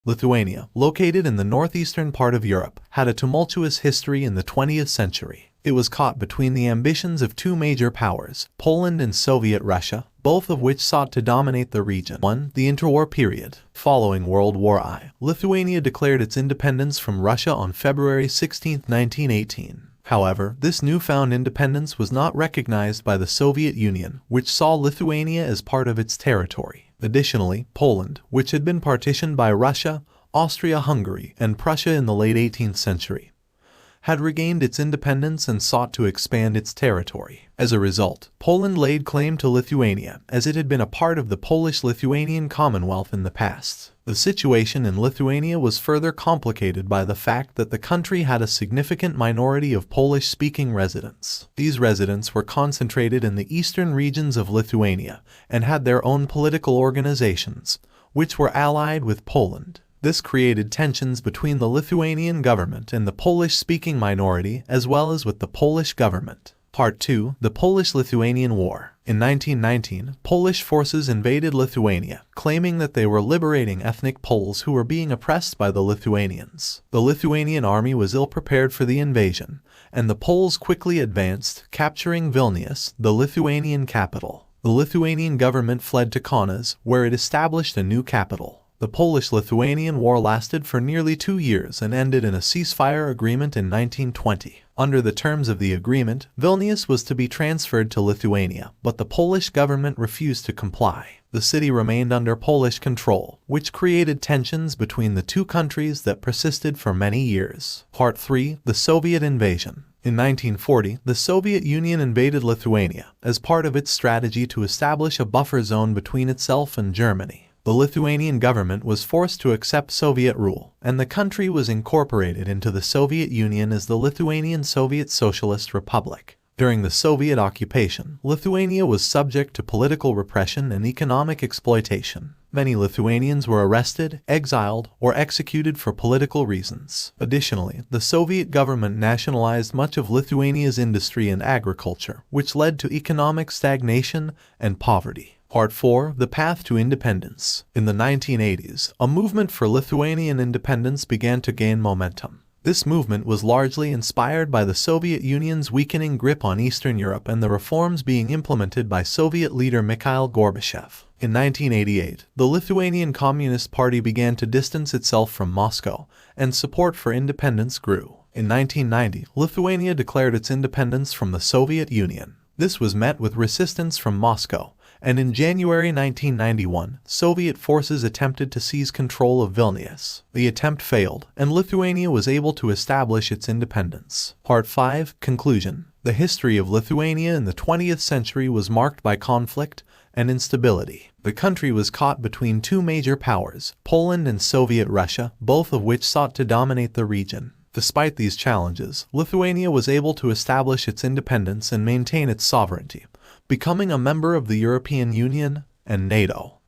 Lithuania, located in the northeastern part of Europe, had a tumultuous history in the 20th century. It was caught between the ambitions of two major powers, Poland and Soviet Russia, both of which sought to dominate the region. 1. The interwar period. Following World War I, Lithuania declared its independence from Russia on February 16, 1918. However, this newfound independence was not recognized by the Soviet Union, which saw Lithuania as part of its territory. Additionally, Poland, which had been partitioned by Russia, Austria-Hungary, and Prussia in the late 18th century, had regained its independence and sought to expand its territory. As a result, Poland laid claim to Lithuania, as it had been a part of the Polish-Lithuanian Commonwealth in the past. The situation in Lithuania was further complicated by the fact that the country had a significant minority of Polish-speaking residents. These residents were concentrated in the eastern regions of Lithuania and had their own political organizations, which were allied with Poland. This created tensions between the Lithuanian government and the Polish-speaking minority, as well as with the Polish government. Part 2. The Polish-Lithuanian War. In 1919, Polish forces invaded Lithuania, claiming that they were liberating ethnic Poles who were being oppressed by the Lithuanians. The Lithuanian army was ill-prepared for the invasion, and the Poles quickly advanced, capturing Vilnius, the Lithuanian capital. The Lithuanian government fled to Kaunas, where it established a new capital. The Polish-Lithuanian War lasted for nearly 2 years and ended in a ceasefire agreement in 1920. Under the terms of the agreement, Vilnius was to be transferred to Lithuania, but the Polish government refused to comply. The city remained under Polish control, which created tensions between the two countries that persisted for many years. Part 3. The Soviet Invasion. In 1940, the Soviet Union invaded Lithuania as part of its strategy to establish a buffer zone between itself and Germany. The Lithuanian government was forced to accept Soviet rule, and the country was incorporated into the Soviet Union as the Lithuanian Soviet Socialist Republic. During the Soviet occupation, Lithuania was subject to political repression and economic exploitation. Many Lithuanians were arrested, exiled, or executed for political reasons. Additionally, the Soviet government nationalized much of Lithuania's industry and agriculture, which led to economic stagnation and poverty. Part 4. The Path to Independence. In the 1980s, a movement for Lithuanian independence began to gain momentum. This movement was largely inspired by the Soviet Union's weakening grip on Eastern Europe and the reforms being implemented by Soviet leader Mikhail Gorbachev. In 1988, the Lithuanian Communist Party began to distance itself from Moscow, and support for independence grew. In 1990, Lithuania declared its independence from the Soviet Union. This was met with resistance from Moscow, and in January 1991, Soviet forces attempted to seize control of Vilnius. The attempt failed, and Lithuania was able to establish its independence. Part 5. Conclusion. The history of Lithuania in the 20th century was marked by conflict and instability. The country was caught between two major powers, Poland and Soviet Russia, both of which sought to dominate the region. Despite these challenges, Lithuania was able to establish its independence and maintain its sovereignty, becoming a member of the European Union and NATO.